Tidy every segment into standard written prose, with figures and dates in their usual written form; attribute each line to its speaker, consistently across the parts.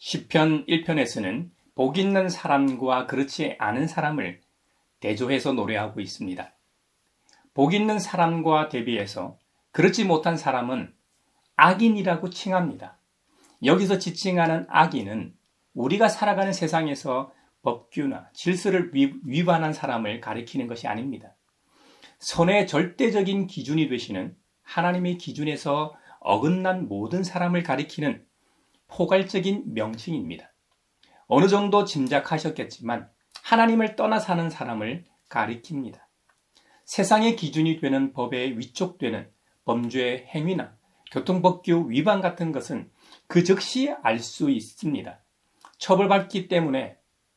Speaker 1: 시편 1편에서는 복 있는 사람과 그렇지 않은 사람을 대조해서 노래하고 있습니다. 복 있는 사람과 대비해서 그렇지 못한 사람은 악인이라고 칭합니다. 여기서 지칭하는 악인은 우리가 살아가는 세상에서 법규나 질서를 위반한 사람을 가리키는 것이 아닙니다. 선의 절대적인 기준이 되시는 하나님의 기준에서 어긋난 모든 사람을 가리키는 포괄적인 명칭입니다. 어느 정도 짐작하셨겠지만 하나님을 떠나 사는 사람을 가리킵니다. 세상의 기준이 되는 법에 위촉되는 범죄 행위나 교통법규 위반 같은 것은 그 즉시 알 수 있습니다. 처벌받기 때문에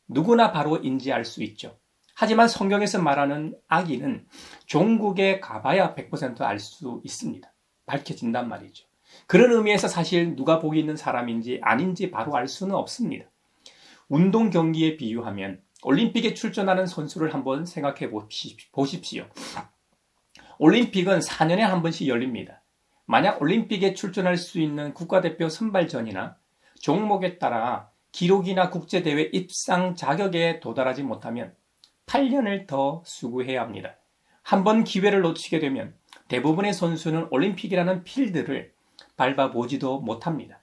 Speaker 1: 누구나 바로 인지할 수 있죠. 하지만 성경에서 말하는 악인은 종국에 가봐야 100% 알 수 있습니다. 밝혀진단 말이죠. 그런 의미에서 사실 누가 복이 있는 사람인지 아닌지 바로 알 수는 없습니다. 운동 경기에 비유하면 올림픽에 출전하는 선수를 한번 생각해 보십시오. 올림픽은 4년에 한 번씩 열립니다. 만약 올림픽에 출전할 수 있는 국가대표 선발전이나 종목에 따라 기록이나 국제대회 입상 자격에 도달하지 못하면 8년을 더 수고해야 합니다. 한번 기회를 놓치게 되면 대부분의 선수는 올림픽이라는 필드를 밟아보지도 못합니다.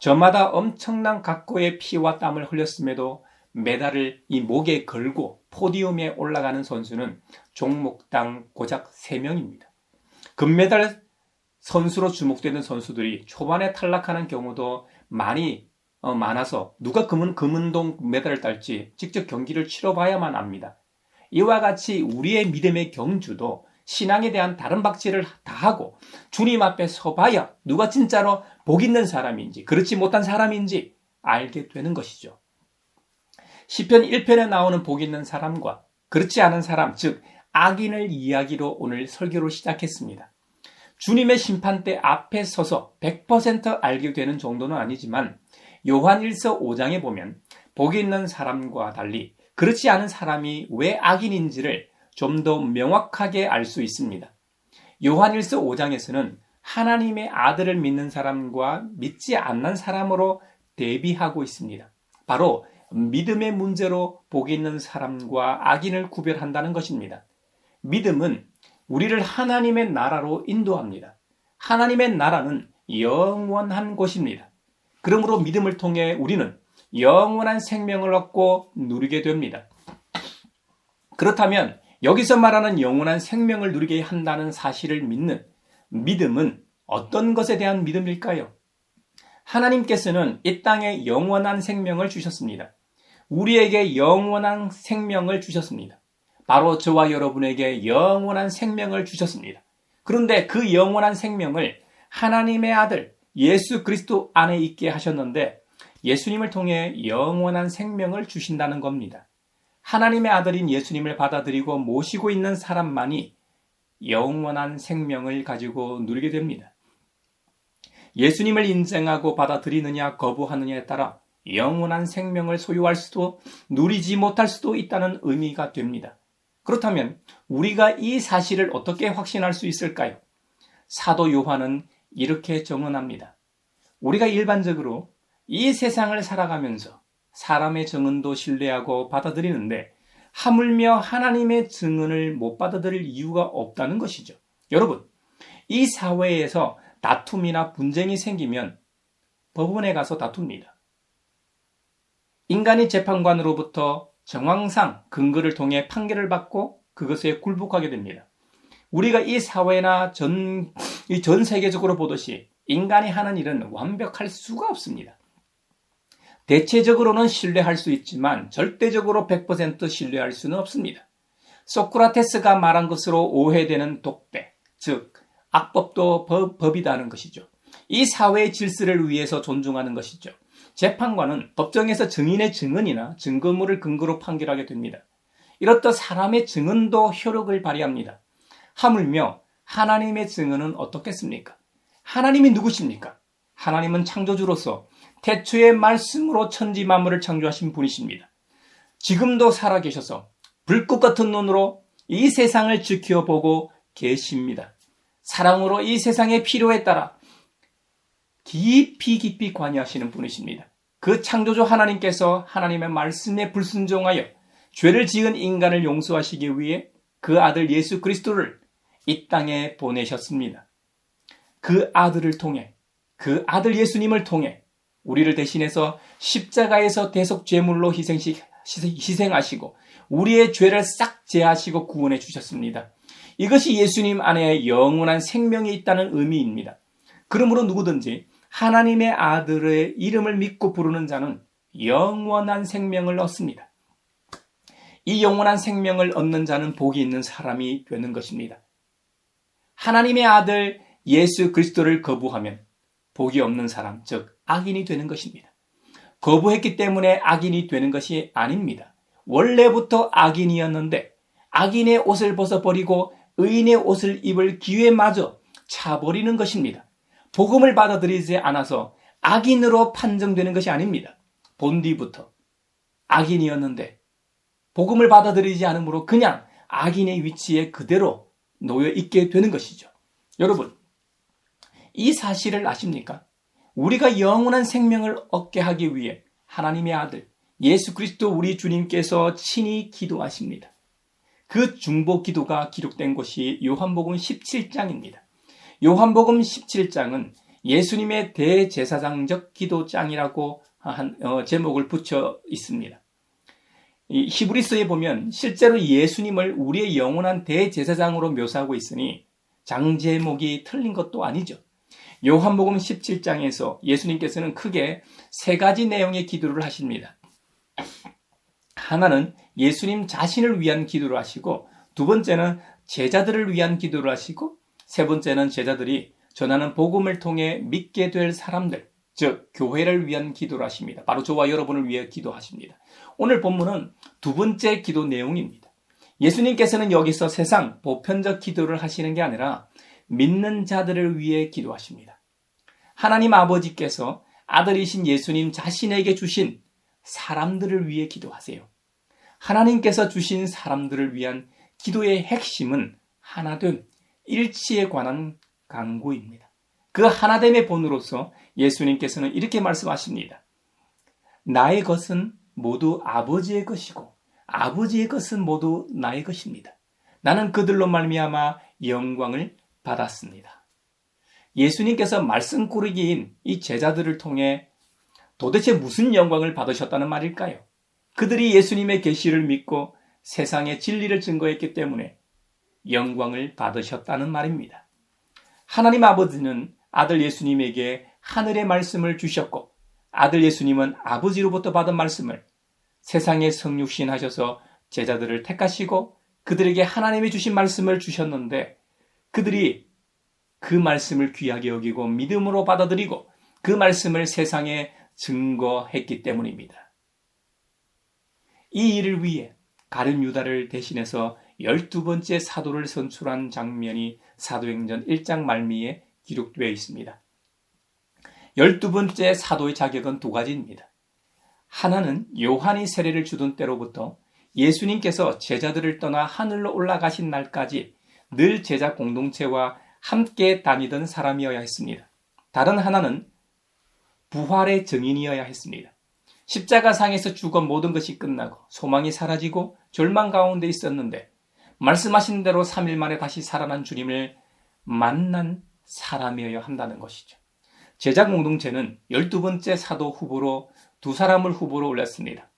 Speaker 1: 저마다 엄청난 각고의 피와 땀을 흘렸음에도 메달을 이 목에 걸고 포디움에 올라가는 선수는 종목당 고작 3명입니다. 금메달 선수로 주목되는 선수들이 초반에 탈락하는 경우도 많아서 누가 금운동 메달을 딸지 직접 경기를 치러봐야만 압니다. 이와 같이 우리의 믿음의 경주도 신앙에 대한 다른 박제를 다 하고 주님 앞에 서봐야 누가 진짜로 복 있는 사람인지 그렇지 못한 사람인지 알게 되는 것이죠. 시편 1편에 나오는 복 있는 사람과 그렇지 않은 사람, 즉 악인을 이야기로 오늘 설교를 시작했습니다. 주님의 심판대 앞에 서서 100% 알게 되는 정도는 아니지만 요한일서 5장에 보면 복 있는 사람과 달리 그렇지 않은 사람이 왜 악인인지를 좀 더 명확하게 알 수 있습니다. 요한일서 5장에서는 하나님의 아들을 믿는 사람과 믿지 않는 사람으로 대비하고 있습니다. 바로 믿음의 문제로 복 있는 사람과 악인을 구별한다는 것입니다. 믿음은 우리를 하나님의 나라로 인도합니다. 하나님의 나라는 영원한 곳입니다. 그러므로 믿음을 통해 우리는 영원한 생명을 얻고 누리게 됩니다. 그렇다면 여기서 말하는 영원한 생명을 누리게 한다는 사실을 믿는 믿음은 어떤 것에 대한 믿음일까요? 하나님께서는 이 땅에 영원한 생명을 주셨습니다. 우리에게 영원한 생명을 주셨습니다. 바로 저와 여러분에게 영원한 생명을 주셨습니다. 그런데 그 영원한 생명을 하나님의 아들 예수 그리스도 안에 있게 하셨는데 예수님을 통해 영원한 생명을 주신다는 겁니다. 하나님의 아들인 예수님을 받아들이고 모시고 있는 사람만이 영원한 생명을 가지고 누리게 됩니다. 예수님을 인정하고 받아들이느냐 거부하느냐에 따라 영원한 생명을 소유할 수도 누리지 못할 수도 있다는 의미가 됩니다. 그렇다면 우리가 이 사실을 어떻게 확신할 수 있을까요? 사도 요한은 이렇게 정언합니다. 우리가 일반적으로 이 세상을 살아가면서 사람의 증언도 신뢰하고 받아들이는데 하물며 하나님의 증언을 못 받아들일 이유가 없다는 것이죠. 여러분, 이 사회에서 다툼이나 분쟁이 생기면 법원에 가서 다툽니다. 인간이 재판관으로부터 정황상 근거를 통해 판결을 받고 그것에 굴복하게 됩니다. 우리가 이 사회나 전 세계적으로 보듯이 인간이 하는 일은 완벽할 수가 없습니다. 대체적으로는 신뢰할 수 있지만 절대적으로 100% 신뢰할 수는 없습니다. 소크라테스가 말한 것으로 오해되는 독배, 즉 악법도 법이다는 것이죠. 이 사회의 질서를 위해서 존중하는 것이죠. 재판관은 법정에서 증인의 증언이나 증거물을 근거로 판결하게 됩니다. 이렇듯 사람의 증언도 효력을 발휘합니다. 하물며 하나님의 증언은 어떻겠습니까? 하나님이 누구십니까? 하나님은 창조주로서 태초의 말씀으로 천지 만물을 창조하신 분이십니다. 지금도 살아계셔서 불꽃 같은 눈으로 이 세상을 지켜보고 계십니다. 사랑으로 이 세상의 필요에 따라 깊이 관여하시는 분이십니다. 그 창조주 하나님께서 하나님의 말씀에 불순종하여 죄를 지은 인간을 용서하시기 위해 그 아들 예수 그리스도를 이 땅에 보내셨습니다. 그 아들을 통해, 그 아들 예수님을 통해 우리를 대신해서 십자가에서 대속 제물로 희생하시고 우리의 죄를 싹 제하시고 구원해 주셨습니다. 이것이 예수님 안에 영원한 생명이 있다는 의미입니다. 그러므로 누구든지 하나님의 아들의 이름을 믿고 부르는 자는 영원한 생명을 얻습니다. 이 영원한 생명을 얻는 자는 복이 있는 사람이 되는 것입니다. 하나님의 아들 예수 그리스도를 거부하면 복이 없는 사람, 즉 악인이 되는 것입니다. 거부했기 때문에 악인이 되는 것이 아닙니다. 원래부터 악인이었는데 악인의 옷을 벗어버리고 의인의 옷을 입을 기회마저 차버리는 것입니다. 복음을 받아들이지 않아서 악인으로 판정되는 것이 아닙니다. 본디부터 악인이었는데 복음을 받아들이지 않으므로 그냥 악인의 위치에 그대로 놓여 있게 되는 것이죠. 여러분, 이 사실을 아십니까? 우리가 영원한 생명을 얻게 하기 위해 하나님의 아들 예수 그리스도 우리 주님께서 친히 기도하십니다. 그 중보 기도가 기록된 곳이 요한복음 17장입니다. 요한복음 17장은 예수님의 대제사장적 기도장이라고 제목을 붙여 있습니다. 이 히브리서에 보면 실제로 예수님을 우리의 영원한 대제사장으로 묘사하고 있으니 장제목이 틀린 것도 아니죠. 요한복음 17장에서 예수님께서는 크게 세 가지 내용의 기도를 하십니다. 하나는 예수님 자신을 위한 기도를 하시고, 두 번째는 제자들을 위한 기도를 하시고, 세 번째는 제자들이 전하는 복음을 통해 믿게 될 사람들, 즉 교회를 위한 기도를 하십니다. 바로 저와 여러분을 위해 기도하십니다. 오늘 본문은 두 번째 기도 내용입니다. 예수님께서는 여기서 세상 보편적 기도를 하시는 게 아니라 믿는 자들을 위해 기도하십니다. 하나님 아버지께서 아들이신 예수님 자신에게 주신 사람들을 위해 기도하세요. 하나님께서 주신 사람들을 위한 기도의 핵심은 하나됨, 일치에 관한 간구입니다. 그 하나됨의 본으로서 예수님께서는 이렇게 말씀하십니다. 나의 것은 모두 아버지의 것이고 아버지의 것은 모두 나의 것입니다. 나는 그들로 말미암아 영광을 받았습니다. 예수님께서 말씀꾸러기인 이 제자들을 통해 도대체 무슨 영광을 받으셨다는 말일까요? 그들이 예수님의 계시를 믿고 세상의 진리를 증거했기 때문에 영광을 받으셨다는 말입니다. 하나님 아버지는 아들 예수님에게 하늘의 말씀을 주셨고 아들 예수님은 아버지로부터 받은 말씀을 세상에 성육신하셔서 제자들을 택하시고 그들에게 하나님이 주신 말씀을 주셨는데 그들이 그 말씀을 귀하게 여기고 믿음으로 받아들이고 그 말씀을 세상에 증거했기 때문입니다. 이 일을 위해 가룟 유다를 대신해서 12번째 사도를 선출한 장면이 사도행전 1장 말미에 기록되어 있습니다. 12번째 사도의 자격은 두 가지입니다. 하나는 요한이 세례를 주던 때로부터 예수님께서 제자들을 떠나 하늘로 올라가신 날까지 늘 제자 공동체와 함께 다니던 사람이어야 했습니다. 다른 하나는 부활의 증인이어야 했습니다. 십자가상에서 죽어 모든 것이 끝나고 소망이 사라지고 절망 가운데 있었는데 말씀하신 대로 3일 만에 다시 살아난 주님을 만난 사람이어야 한다는 것이죠. 제자 공동체는 12번째 사도 후보로 두 사람을 후보로 올렸습니다.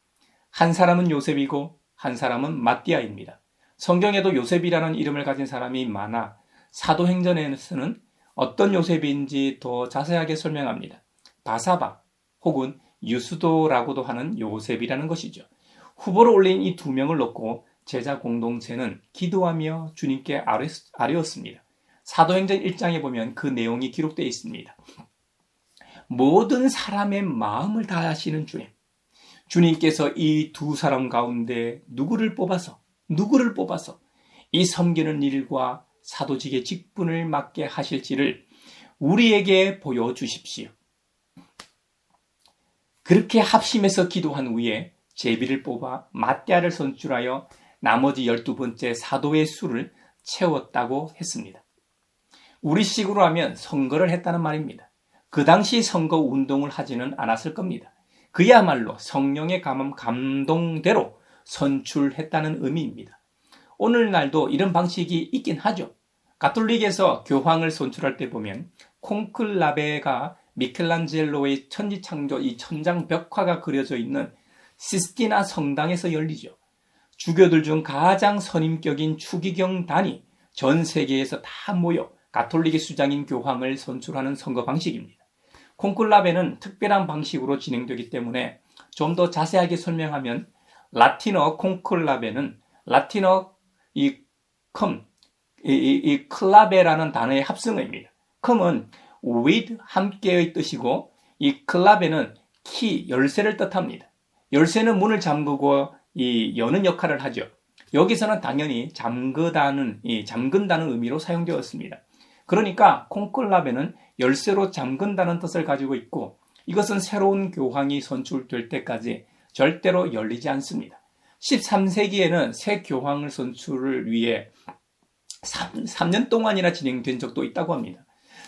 Speaker 1: 한 사람은 요셉이고 한 사람은 마띠아입니다. 성경에도 요셉이라는 이름을 가진 사람이 많아 사도행전에서는 어떤 요셉인지 더 자세하게 설명합니다. 바사바 혹은 유스도라고도 하는 요셉이라는 것이죠. 후보로 올린 이 두 명을 놓고 제자 공동체는 기도하며 주님께 아뢰었습니다. 사도행전 1장에 보면 그 내용이 기록되어 있습니다. 모든 사람의 마음을 다하시는 주님, 주님께서 이 두 사람 가운데 누구를 뽑아서 이 섬기는 일과 사도직의 직분을 맡게 하실지를 우리에게 보여주십시오. 그렇게 합심해서 기도한 후에 제비를 뽑아 마띠아를 선출하여 나머지 12번째 사도의 수를 채웠다고 했습니다. 우리식으로 하면 선거를 했다는 말입니다. 그 당시 선거 운동을 하지는 않았을 겁니다. 그야말로 성령의 감동대로 선출했다는 의미입니다. 오늘날도 이런 방식이 있긴 하죠. 가톨릭에서 교황을 선출할 때 보면 콘클라베가 미켈란젤로의 천지창조 이 천장 벽화가 그려져 있는 시스티나 성당에서 열리죠. 주교들 중 가장 선임격인 추기경단이 전 세계에서 다 모여 가톨릭의 수장인 교황을 선출하는 선거 방식입니다. 콘클라베는 특별한 방식으로 진행되기 때문에 좀 더 자세하게 설명하면 라틴어 콘클라베는 라틴어 클라베라는 단어의 합성어입니다. 컴은 with 함께의 뜻이고 이 클라베는 키 열쇠를 뜻합니다. 열쇠는 문을 잠그고 여는 역할을 하죠. 여기서는 당연히 잠근다는 의미로 사용되었습니다. 그러니까 콘클라베는 열쇠로 잠근다는 뜻을 가지고 있고 이것은 새로운 교황이 선출될 때까지 절대로 열리지 않습니다. 13세기에는 새 교황을 선출을 위해 3년 동안이나 진행된 적도 있다고 합니다.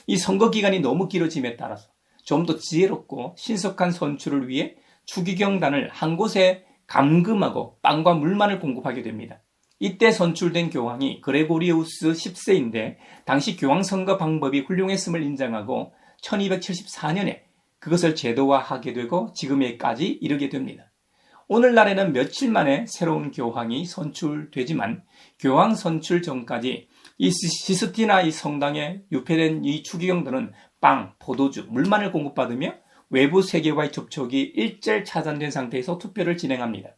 Speaker 1: 이 선거 기간이 너무 길어짐에 따라서 좀 더 지혜롭고 신속한 선출을 위해 추기경단을 한 곳에 감금하고 빵과 물만을 공급하게 됩니다. 이때 선출된 교황이 그레고리우스 10세인데 당시 교황 선거 방법이 훌륭했음을 인정하고 1274년에 그것을 제도화하게 되고 지금에까지 이르게 됩니다. 오늘날에는 며칠 만에 새로운 교황이 선출되지만 교황 선출 전까지 이 시스티나 이 성당에 유폐된 이 추기경들은 빵, 포도주, 물만을 공급받으며 외부 세계와의 접촉이 일절 차단된 상태에서 투표를 진행합니다.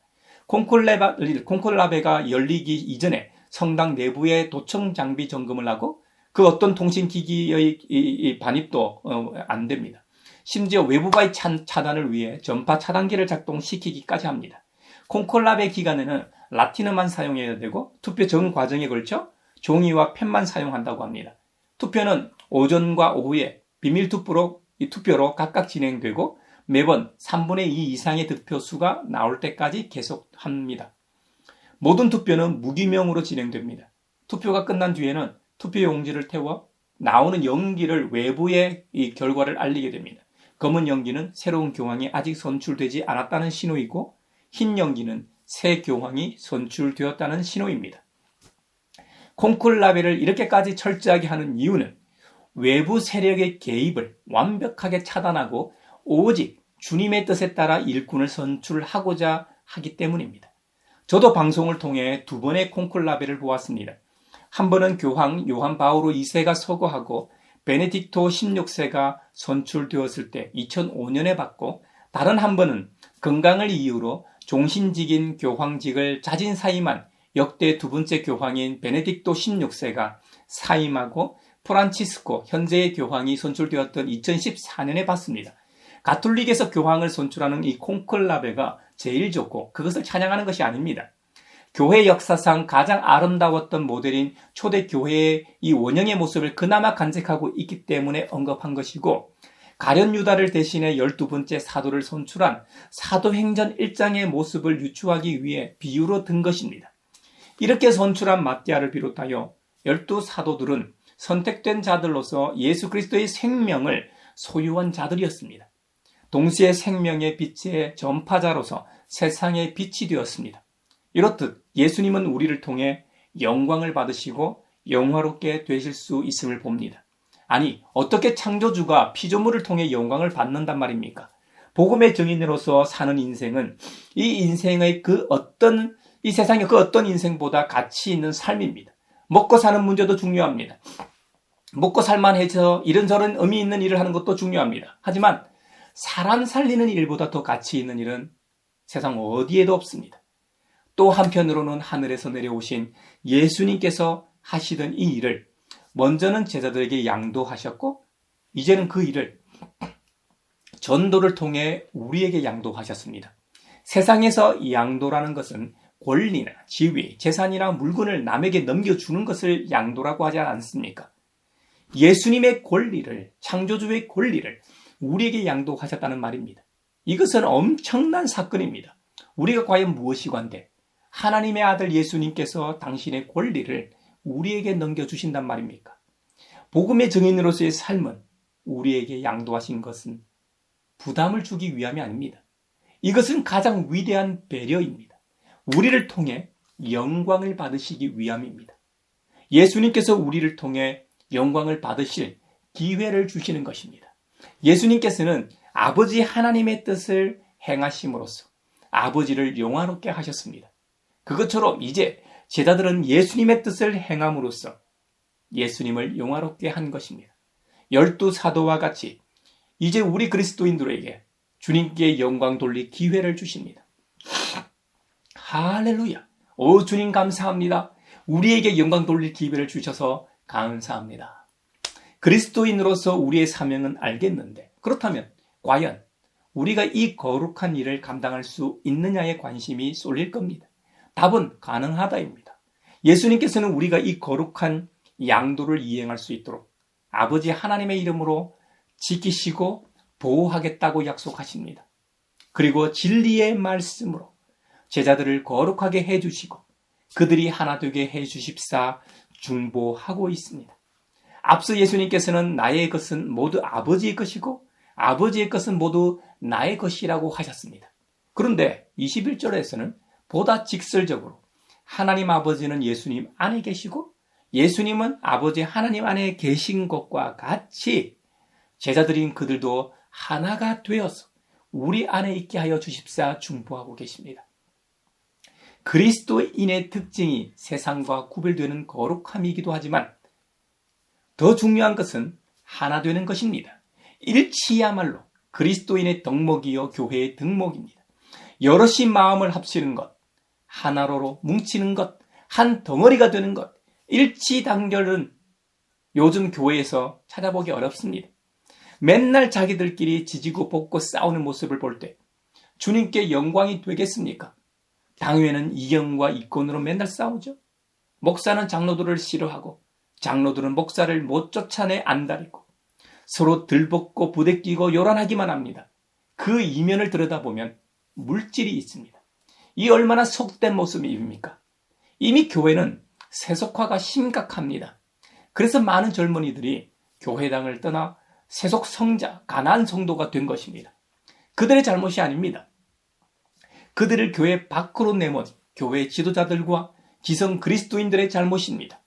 Speaker 1: 콘클라베가 열리기 이전에 성당 내부의 도청 장비 점검을 하고 그 어떤 통신기기의 반입도 안 됩니다. 심지어 외부와의 차단을 위해 전파 차단기를 작동시키기까지 합니다. 콘클라베 기간에는 라틴어만 사용해야 되고 투표 전 과정에 걸쳐 종이와 펜만 사용한다고 합니다. 투표는 오전과 오후에 비밀 투표로 각각 진행되고 매번 3분의 2 이상의 득표수가 나올 때까지 계속합니다. 모든 투표는 무기명으로 진행됩니다. 투표가 끝난 뒤에는 투표용지를 태워 나오는 연기를 외부에 이 결과를 알리게 됩니다. 검은 연기는 새로운 교황이 아직 선출되지 않았다는 신호이고 흰 연기는 새 교황이 선출되었다는 신호입니다. 콘클라베를 이렇게까지 철저하게 하는 이유는 외부 세력의 개입을 완벽하게 차단하고 오직 주님의 뜻에 따라 일꾼을 선출하고자 하기 때문입니다. 저도 방송을 통해 2번의 콘클라베를 보았습니다. 한 번은 교황 요한 바오로 2세가 서거하고 베네딕토 16세가 선출되었을 때 2005년에 받고 다른 한 번은 건강을 이유로 종신직인 교황직을 자진 사임한 역대 2번째 교황인 베네딕토 16세가 사임하고 프란치스코 현재의 교황이 선출되었던 2014년에 받습니다. 가톨릭에서 교황을 선출하는 이 콘클라베가 제일 좋고 그것을 찬양하는 것이 아닙니다. 교회 역사상 가장 아름다웠던 모델인 초대 교회의 이 원형의 모습을 그나마 간직하고 있기 때문에 언급한 것이고 가룟 유다를 대신해 12번째 사도를 선출한 사도행전 1장의 모습을 유추하기 위해 비유로 든 것입니다. 이렇게 선출한 마띠아를 비롯하여 12사도들은 선택된 자들로서 예수 그리스도의 생명을 소유한 자들이었습니다. 동시에 생명의 빛의 전파자로서 세상의 빛이 되었습니다. 이렇듯 예수님은 우리를 통해 영광을 받으시고 영화롭게 되실 수 있음을 봅니다. 아니, 어떻게 창조주가 피조물을 통해 영광을 받는단 말입니까? 복음의 증인으로서 사는 인생은 이 인생의 이 세상의 그 어떤 인생보다 가치 있는 삶입니다. 먹고 사는 문제도 중요합니다. 먹고 살만해서 이런저런 의미 있는 일을 하는 것도 중요합니다. 하지만 사람 살리는 일보다 더 가치 있는 일은 세상 어디에도 없습니다. 또 한편으로는 하늘에서 내려오신 예수님께서 하시던 이 일을 먼저는 제자들에게 양도하셨고 이제는 그 일을 전도를 통해 우리에게 양도하셨습니다. 세상에서 양도라는 것은 권리나 지위, 재산이나 물건을 남에게 넘겨주는 것을 양도라고 하지 않습니까? 예수님의 권리를, 창조주의 권리를 우리에게 양도하셨다는 말입니다. 이것은 엄청난 사건입니다. 우리가 과연 무엇이 관대? 하나님의 아들 예수님께서 당신의 권리를 우리에게 넘겨주신단 말입니까? 복음의 증인으로서의 삶은 우리에게 양도하신 것은 부담을 주기 위함이 아닙니다. 이것은 가장 위대한 배려입니다. 우리를 통해 영광을 받으시기 위함입니다. 예수님께서 우리를 통해 영광을 받으실 기회를 주시는 것입니다. 예수님께서는 아버지 하나님의 뜻을 행하심으로써 아버지를 영화롭게 하셨습니다. 그것처럼 이제 제자들은 예수님의 뜻을 행함으로써 예수님을 영화롭게 한 것입니다. 12사도와 같이 이제 우리 그리스도인들에게 주님께 영광 돌릴 기회를 주십니다. 할렐루야! 오 주님 감사합니다. 우리에게 영광 돌릴 기회를 주셔서 감사합니다. 그리스도인으로서 우리의 사명은 알겠는데 그렇다면 과연 우리가 이 거룩한 일을 감당할 수 있느냐에 관심이 쏠릴 겁니다. 답은 가능하다입니다. 예수님께서는 우리가 이 거룩한 양도를 이행할 수 있도록 아버지 하나님의 이름으로 지키시고 보호하겠다고 약속하십니다. 그리고 진리의 말씀으로 제자들을 거룩하게 해주시고 그들이 하나 되게 해주십사 중보하고 있습니다. 앞서 예수님께서는 나의 것은 모두 아버지의 것이고 아버지의 것은 모두 나의 것이라고 하셨습니다. 그런데 21절에서는 보다 직설적으로 하나님 아버지는 예수님 안에 계시고 예수님은 아버지 하나님 안에 계신 것과 같이 제자들인 그들도 하나가 되어서 우리 안에 있게 하여 주십사 중보하고 계십니다. 그리스도인의 특징이 세상과 구별되는 거룩함이기도 하지만 더 중요한 것은 하나 되는 것입니다. 일치야말로 그리스도인의 덕목이요 교회의 덕목입니다. 여럿이 마음을 합치는 것, 하나로 뭉치는 것, 한 덩어리가 되는 것, 일치단결은 요즘 교회에서 찾아보기 어렵습니다. 맨날 자기들끼리 지지고 볶고 싸우는 모습을 볼 때 주님께 영광이 되겠습니까? 당회는 이견과 이권으로 맨날 싸우죠. 목사는 장로들을 싫어하고 장로들은 목사를 못 쫓아내 안달이고 서로 들볶고 부대끼고 요란하기만 합니다. 그 이면을 들여다보면 물질이 있습니다. 이 얼마나 속된 모습입니까? 이미 교회는 세속화가 심각합니다. 그래서 많은 젊은이들이 교회당을 떠나 세속 성자, 가난한 성도가 된 것입니다. 그들의 잘못이 아닙니다. 그들을 교회 밖으로 내몬 교회 지도자들과 기성 그리스도인들의 잘못입니다.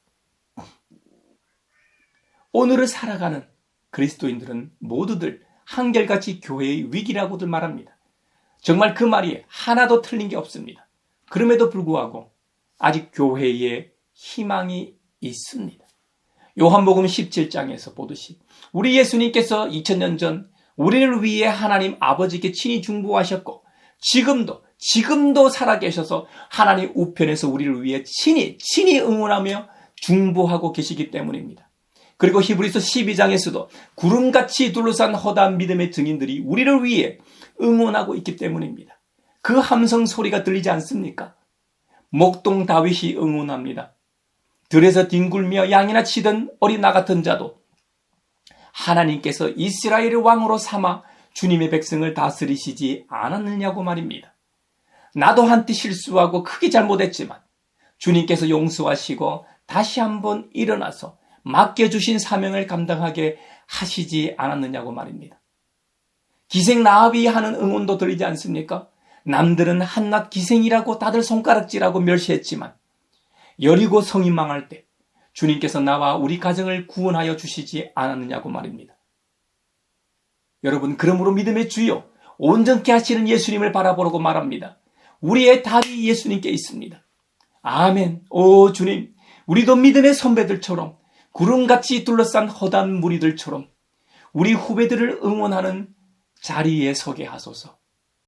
Speaker 1: 오늘을 살아가는 그리스도인들은 모두들 한결같이 교회의 위기라고들 말합니다. 정말 그 말이 하나도 틀린 게 없습니다. 그럼에도 불구하고 아직 교회에 희망이 있습니다. 요한복음 17장에서 보듯이 우리 예수님께서 2000년 전 우리를 위해 하나님 아버지께 친히 중보하셨고 지금도 살아계셔서 하나님 우편에서 우리를 위해 친히 응원하며 중보하고 계시기 때문입니다. 그리고 히브리서 12장에서도 구름같이 둘러싼 허다한 믿음의 증인들이 우리를 위해 응원하고 있기 때문입니다. 그 함성 소리가 들리지 않습니까? 목동 다윗이 응원합니다. 들에서 뒹굴며 양이나 치던 어린 나 같은 자도 하나님께서 이스라엘의 왕으로 삼아 주님의 백성을 다스리시지 않았느냐고 말입니다. 나도 한때 실수하고 크게 잘못했지만 주님께서 용서하시고 다시 한번 일어나서 맡겨주신 사명을 감당하게 하시지 않았느냐고 말입니다. 기생 라합이 하는 응원도 들리지 않습니까? 남들은 한낱 기생이라고 다들 손가락질하고 멸시했지만 여리고 성이 망할 때 주님께서 나와 우리 가정을 구원하여 주시지 않았느냐고 말입니다. 여러분, 그러므로 믿음의 주요 온전케 하시는 예수님을 바라보라고 말합니다. 우리의 답이 예수님께 있습니다. 아멘. 오 주님, 우리도 믿음의 선배들처럼 구름같이 둘러싼 허다한 무리들처럼 우리 후배들을 응원하는 자리에 서게 하소서.